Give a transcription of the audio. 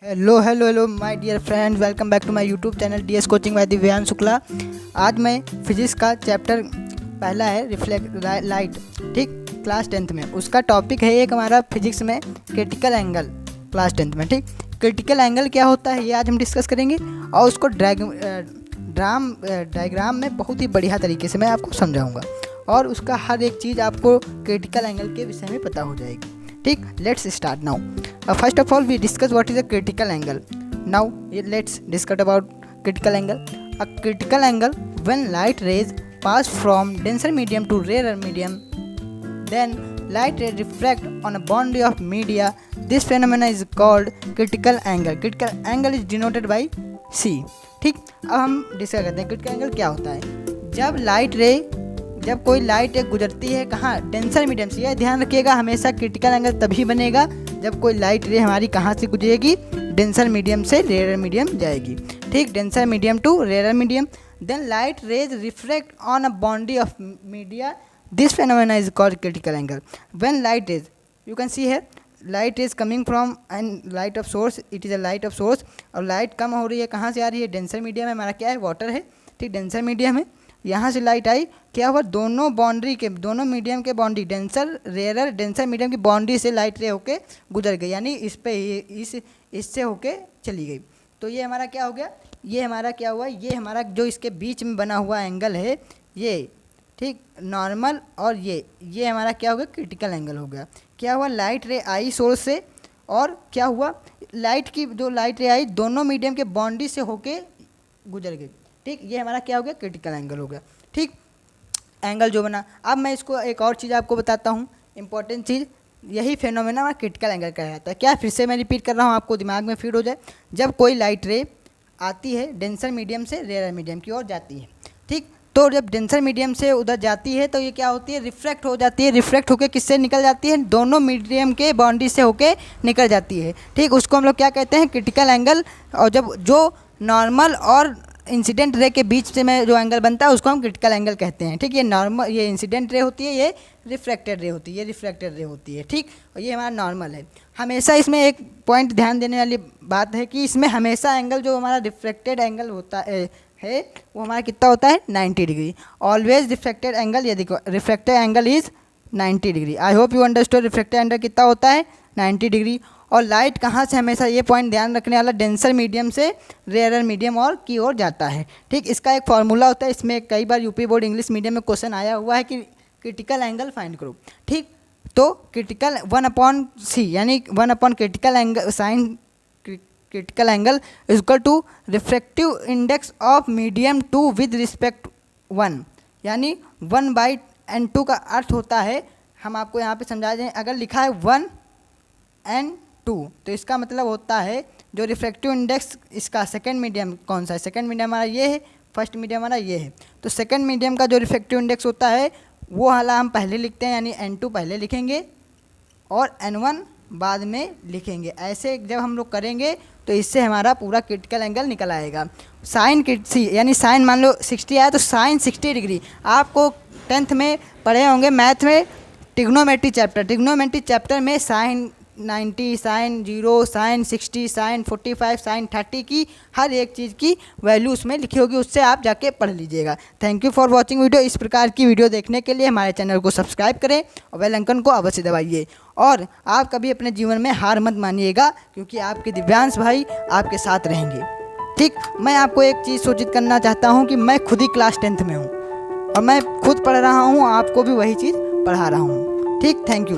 Hello hello hello my dear friends, welcome back to my YouTube channel DS coaching by Divyansh Shukla. आज मैं physics का chapter पहला है reflect light, ठीक, class 10th में उसका टॉपिक है एक हमारा फिजिक्स में क्रिटिकल एंगल, क्लास 10th में, ठीक। क्रिटिकल एंगल क्या होता है ये आज हम डिस्कस करेंगे और उसको डायग्राम में बहुत ही बढ़िया तरीके से मैं आपको समझाऊँगा और उसका हर एक चीज़ आपको क्रिटिकल एंगल के विषय में पता हो जाएगी, ठीक। Let's start now. First of all, we discuss what is a critical angle. Now, let's discuss about critical angle. A critical angle, when light rays pass from denser medium to rarer medium, then light rays refract on a boundary of media. This phenomena is called critical angle. Critical angle is denoted by C. ठीक, अब हम discuss करते हैं critical angle क्या होता है। जब कोई लाइट गुजरती है कहाँ, डेंसर मीडियम से, यह ध्यान रखिएगा हमेशा क्रिटिकल एंगल तभी बनेगा जब कोई लाइट रे हमारी कहाँ से गुजरेगी, डेंसर मीडियम से रेयर मीडियम जाएगी, ठीक, denser medium to rare medium. Then light rays reflect on a boundary of media, this phenomena is called critical angle. When light rays, you can see है light is coming from and light of source, it is a light of source, और light कम हो रही है, कहाँ से आ रही है, डेंसर मीडियम है, हमारा क्या है, वाटर है, ठीक, डेंसर मीडियम है, यहाँ से लाइट आई, क्या हुआ, दोनों मीडियम के बाउंड्री, डेंसर मीडियम की बाउंड्री से लाइट रे होके गुजर गई, यानी इससे होके चली गई। तो ये हमारा क्या हो गया, ये हमारा क्या हुआ, ये हमारा जो इसके बीच में बना हुआ एंगल है ये, ठीक, नॉर्मल, और ये हमारा क्या हो गया, क्रिटिकल एंगल हो गया। क्या हुआ, लाइट रे आई सोर्स से और क्या हुआ, लाइट रे आई दोनों मीडियम के बाउंड्री से होके गुजर गई, ठीक, ये हमारा क्या हो गया, क्रिटिकल एंगल हो गया, ठीक, एंगल जो बना। अब मैं इसको एक और चीज़ आपको बताता हूँ, इंपॉर्टेंट चीज़, यही फेनोमेना हमारा क्रिटिकल एंगल कहा जाता है। क्या, फिर से मैं रिपीट कर रहा हूँ, आपको दिमाग में फिट हो जाए। जब कोई लाइट रे आती है डेंसर मीडियम से रेयर मीडियम की ओर जाती है, ठीक, तो जब डेंसर मीडियम से उधर जाती है तो ये क्या होती है, रिफ्लेक्ट हो जाती है, रिफ्लेक्ट होकर किससे निकल जाती है, दोनों मीडियम के बाउंड्री से होके निकल जाती है, ठीक, उसको हम लोग क्या कहते हैं, क्रिटिकल एंगल। और जब जो नॉर्मल और इंसिडेंट रे के बीच से में जो एंगल बनता है उसको हम क्रिटिकल एंगल कहते हैं, ठीक। ये इंसिडेंट रे होती है, ये रिफ्लेक्टेड रे होती है, ठीक, और ये हमारा नॉर्मल है। हमेशा इसमें एक पॉइंट ध्यान देने वाली बात है कि इसमें हमेशा एंगल जो हमारा रिफ्लेक्टेड एंगल होता है वो हमारा कितना होता है, 90 डिग्री। ऑलवेज रिफ्लेक्टेड एंगल, ये देखो reflected angle is 90 degree. I hope you understood, reflected angle कितना होता है, 90 डिग्री। और लाइट कहाँ से, हमेशा ये पॉइंट ध्यान रखने वाला, डेंसर मीडियम से रेयर मीडियम और की ओर जाता है, ठीक। इसका एक फार्मूला होता है, इसमें कई बार यूपी बोर्ड इंग्लिश मीडियम में क्वेश्चन आया हुआ है कि क्रिटिकल एंगल फाइंड करो, ठीक। तो क्रिटिकल 1/c, यानी 1 critical angle sine critical angle is equal to refractive index of medium two with respect 1, यानी 1/n2 का अर्थ होता है, हम आपको यहाँ पे समझा दें, अगर लिखा है 1n2 तो इसका मतलब होता है जो रिफ्रैक्टिव इंडेक्स इसका सेकंड मीडियम कौन सा है, सेकंड मीडियम हमारा ये है, फर्स्ट मीडियम हमारा ये है, तो सेकंड मीडियम का जो रिफ्रैक्टिव इंडेक्स होता है वो हाला हम पहले लिखते हैं, यानी n2 पहले लिखेंगे और n1 बाद में लिखेंगे। ऐसे जब हम लोग करेंगे तो इससे हमारा पूरा क्रिटिकल एंगल निकल आएगा। साइन यानी साइन मान लो 60 आया तो साइन 60 डिग्री, आपको 10th में पढ़े होंगे मैथ में ट्रिग्नोमेट्री चैप्टर में sine 90, sine 0, sine 60, sine 45, sine 30 की हर एक चीज़ की वैल्यू उसमें लिखी होगी, उससे आप जाके पढ़ लीजिएगा। Thank you for watching video. इस प्रकार की वीडियो देखने के लिए हमारे चैनल को सब्सक्राइब करें और बेल आइकन को अवश्य दबाइए। और आप कभी अपने जीवन में हार मत मानिएगा, क्योंकि आपके दिव्यांश भाई आपके साथ रहेंगे, ठीक। मैं आपको एक चीज़ सूचित करना चाहता हूँ कि मैं खुद ही क्लास 10th में हूँ और मैं खुद पढ़ रहा हूँ, आपको भी वही चीज़ पढ़ा रहा हूँ, ठीक। Thank you.